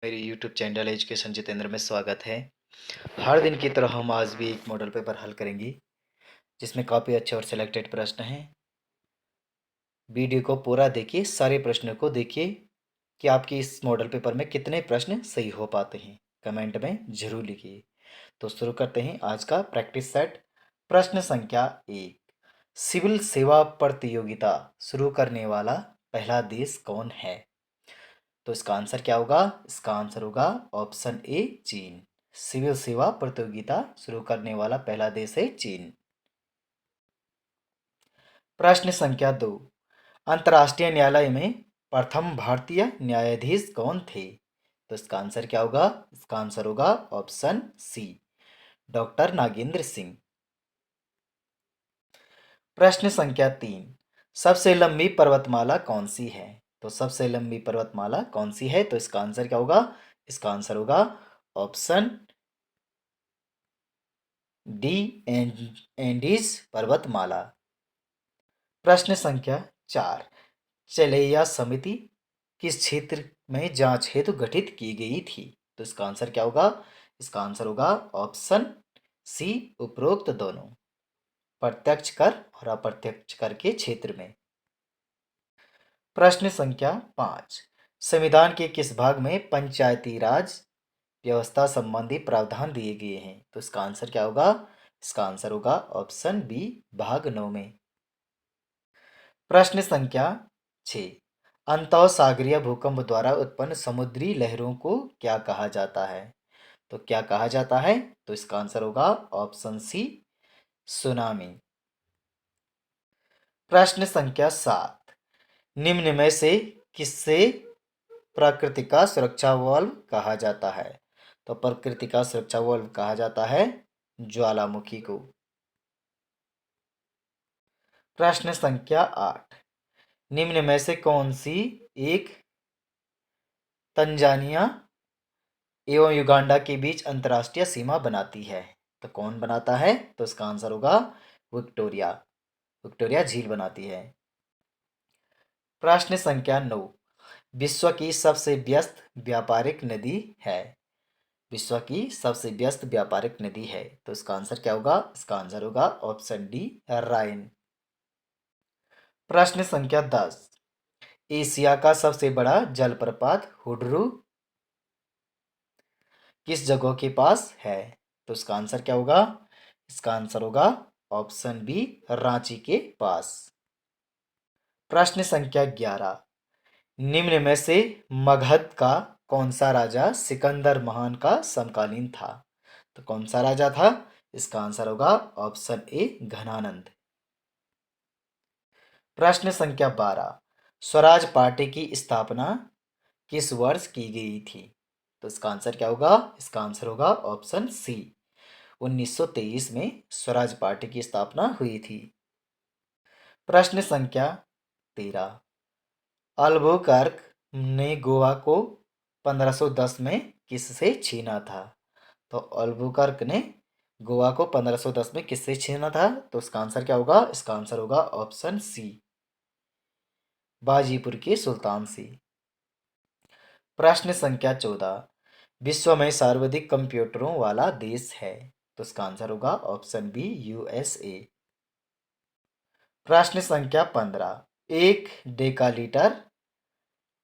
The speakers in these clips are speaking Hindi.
मेरे YouTube चैनल एजुकेशन जितेंद्र में स्वागत है। हर दिन की तरह हम आज भी एक मॉडल पेपर हल करेंगे जिसमें काफ़ी अच्छे और सिलेक्टेड प्रश्न हैं। वीडियो को पूरा देखिए, सारे प्रश्नों को देखिए कि आपके इस मॉडल पेपर में कितने प्रश्न सही हो पाते हैं। कमेंट में जरूर लिखिए। तो शुरू करते हैं आज का प्रैक्टिस सेट। प्रश्न संख्या 1, सिविल सेवा प्रतियोगिता शुरू करने वाला पहला देश कौन है? तो इसका आंसर क्या होगा? इसका आंसर होगा ऑप्शन ए, चीन। सिविल सेवा प्रतियोगिता शुरू करने वाला पहला देश है चीन। प्रश्न संख्या 2, अंतर्राष्ट्रीय न्यायालय में प्रथम भारतीय न्यायाधीश कौन थे? तो इसका आंसर क्या होगा? इसका आंसर होगा option C, doctor Nagendra Singh. प्रश्न संख्या 3, सबसे लंबी पर्वतमाला कौन सी है? तो सबसे लंबी पर्वतमाला कौन सी है? तो इसका आंसर क्या होगा? इसका आंसर होगा ऑप्शन डी, एंडीज पर्वतमाला। प्रश्न संख्या 4, चेलैया समिति किस क्षेत्र में जांच हेतु गठित की गई थी? तो इसका आंसर क्या होगा? इसका आंसर होगा ऑप्शन सी, उपरोक्त दोनों, प्रत्यक्ष कर और अप्रत्यक्ष कर के क्षेत्र में। प्रश्न संख्या 5, संविधान के किस भाग में पंचायती राज व्यवस्था संबंधी प्रावधान दिए गए हैं? तो इसका आंसर क्या होगा? इसका आंसर होगा ऑप्शन बी, भाग 9 में। प्रश्न संख्या 6, अंतःसागरीय भूकंप द्वारा उत्पन्न समुद्री लहरों को क्या कहा जाता है? तो क्या कहा जाता है? तो इसका आंसर होगा ऑप्शन सी, सुनामी। प्रश्न संख्या 7, निम्न में से किससे प्रकृति का सुरक्षा वाल्व कहा जाता है? तो प्रकृति का सुरक्षा वाल्व कहा जाता है ज्वालामुखी को। प्रश्न संख्या 8, निम्न में से कौन सी एक तंजानिया एवं युगांडा के बीच अंतर्राष्ट्रीय सीमा बनाती है? तो कौन बनाता है? तो इसका आंसर होगा विक्टोरिया। विक्टोरिया झील बनाती है। प्रश्न संख्या 9, विश्व की सबसे व्यस्त व्यापारिक नदी है? विश्व की सबसे व्यस्त व्यापारिक नदी है, तो इसका आंसर क्या होगा? इसका आंसर होगा ऑप्शन डी, राइन। प्रश्न संख्या 10, एशिया का सबसे बड़ा जलप्रपात हुडरू किस जगह के पास है? तो इसका आंसर क्या होगा? इसका आंसर होगा ऑप्शन बी, रांची के पास। प्रश्न संख्या 11, निम्न में से मगध का कौन सा राजा सिकंदर महान का समकालीन था? तो कौन सा राजा था? इसका आंसर होगा ऑप्शन ए, घनानंद। प्रश्न संख्या 12, स्वराज पार्टी की स्थापना किस वर्ष की गई थी? तो इसका आंसर क्या होगा? इसका आंसर होगा ऑप्शन सी, 1923 में स्वराज पार्टी की स्थापना हुई थी। प्रश्न संख्या 13, अल्बुकर्क ने गोवा को 1510 में किससे छीना था? तो अल्बुकर्क ने गोवा को 1510 में किससे छीना था? तो इसका आंसर क्या होगा? इसका आंसर होगा ऑप्शन सी, बाजीपुर के सुल्तान से। प्रश्न संख्या 14, विश्व में सर्वाधिक कंप्यूटरों वाला देश है? तो इसका आंसर होगा ऑप्शन बी, यूएसए। प्रश्न संख्या 15, एक डेकालीटर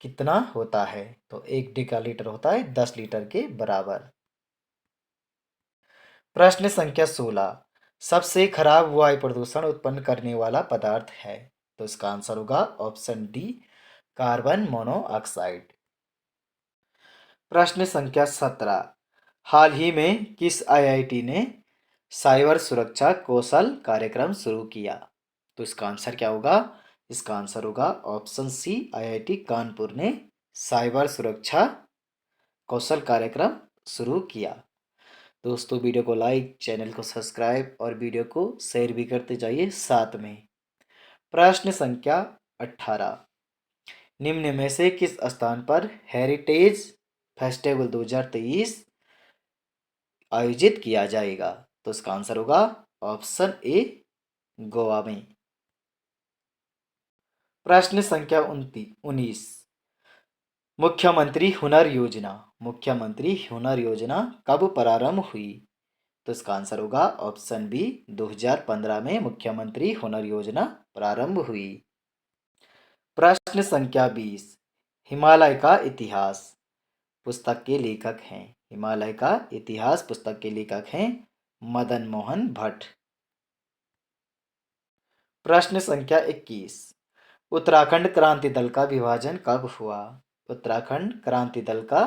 कितना होता है? तो एक डेकालीटर होता है 10 लीटर के बराबर। प्रश्न संख्या 16, सबसे खराब वायु प्रदूषण उत्पन्न करने वाला पदार्थ है? तो इसका आंसर होगा ऑप्शन डी, कार्बन मोनोऑक्साइड। प्रश्न संख्या 17, हाल ही में किस आईआईटी ने साइबर सुरक्षा कौशल कार्यक्रम शुरू किया? तो इसका आंसर क्या होगा? इसका आंसर होगा ऑप्शन सी, आईआईटी कानपुर ने साइबर सुरक्षा कौशल कार्यक्रम शुरू किया। दोस्तों, वीडियो को लाइक, चैनल को सब्सक्राइब और वीडियो को शेयर भी करते जाइए साथ में। प्रश्न संख्या 18, निम्न में से किस स्थान पर हेरिटेज फेस्टिवल 2023 आयोजित किया जाएगा? तो इसका आंसर होगा ऑप्शन ए, गोवा में। प्रश्न संख्या 19, मुख्यमंत्री हुनर योजना, मुख्यमंत्री हुनर योजना कब प्रारंभ हुई? तो इसका आंसर होगा ऑप्शन बी, 2015 में मुख्यमंत्री हुनर योजना प्रारंभ हुई। प्रश्न संख्या 20, हिमालय का इतिहास पुस्तक के लेखक हैं। हिमालय का इतिहास पुस्तक के लेखक हैं मदन मोहन भट्ट। प्रश्न संख्या 21, उत्तराखंड क्रांति दल का विभाजन कब हुआ? उत्तराखंड क्रांति दल का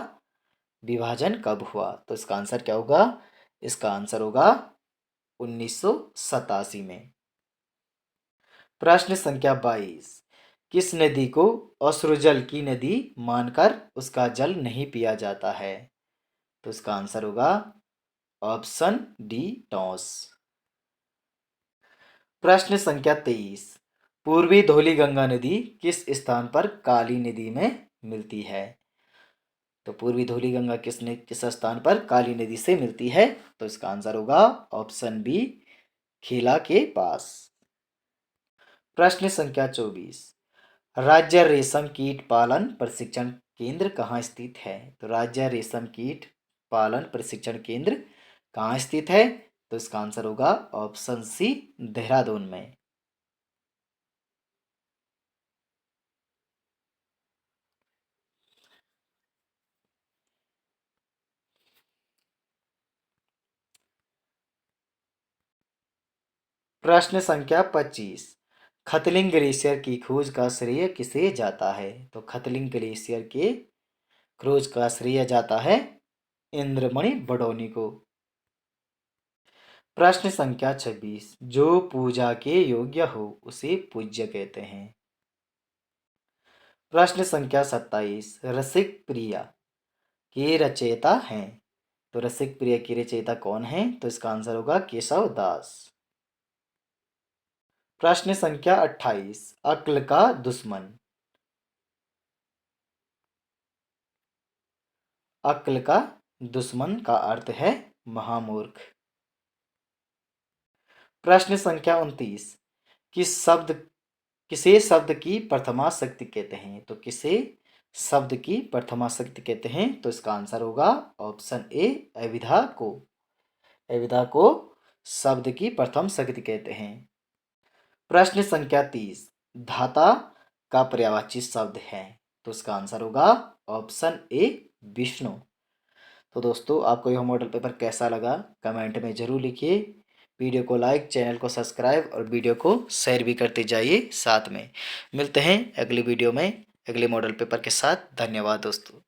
विभाजन कब हुआ? तो इसका आंसर क्या होगा? इसका आंसर होगा 1987 में। प्रश्न संख्या 22, किस नदी को अश्रुजल की नदी मानकर उसका जल नहीं पिया जाता है? तो इसका आंसर होगा ऑप्शन डी, टॉस। प्रश्न संख्या 23, पूर्वी धौलीगंगा नदी किस स्थान पर काली नदी में मिलती है? तो पूर्वी धौलीगंगा किस स्थान पर काली नदी से मिलती है? तो इसका आंसर होगा ऑप्शन बी, खेला के पास। प्रश्न संख्या 24, राज्य रेशम कीट पालन प्रशिक्षण केंद्र कहाँ स्थित है? तो राज्य रेशम कीट पालन प्रशिक्षण केंद्र कहाँ स्थित है? तो इसका आंसर होगा ऑप्शन सी, देहरादून में। प्रश्न संख्या 25, खतलिंग ग्लेशियर की खोज का श्रेय किसे जाता है? तो खतलिंग ग्लेशियर के खोज का श्रेय जाता है इंद्रमणि बडोनी को। प्रश्न संख्या 26, जो पूजा के योग्य हो उसे पूज्य कहते हैं। प्रश्न संख्या 27, रसिक प्रिया के रचयिता हैं। तो रसिक प्रिया के रचयिता कौन है? तो इसका आंसर होगा केशव दास। प्रश्न संख्या 28, अक्ल का दुश्मन, अक्ल का दुश्मन का अर्थ है महामूर्ख। प्रश्न संख्या 29, किसे शब्द की प्रथमा शक्ति कहते हैं? तो किसे शब्द की प्रथमा शक्ति कहते हैं? तो इसका आंसर होगा ऑप्शन ए, अविधा को। अविधा को शब्द की प्रथम शक्ति कहते हैं। प्रश्न संख्या 30, धाता का पर्यायवाची शब्द है। तो इसका आंसर होगा ऑप्शन ए, विष्णु। तो दोस्तों, आपको यह मॉडल पेपर कैसा लगा कमेंट में ज़रूर लिखिए। वीडियो को लाइक, चैनल को सब्सक्राइब और वीडियो को शेयर भी करते जाइए। साथ में मिलते हैं अगली वीडियो में अगले मॉडल पेपर के साथ। धन्यवाद दोस्तों।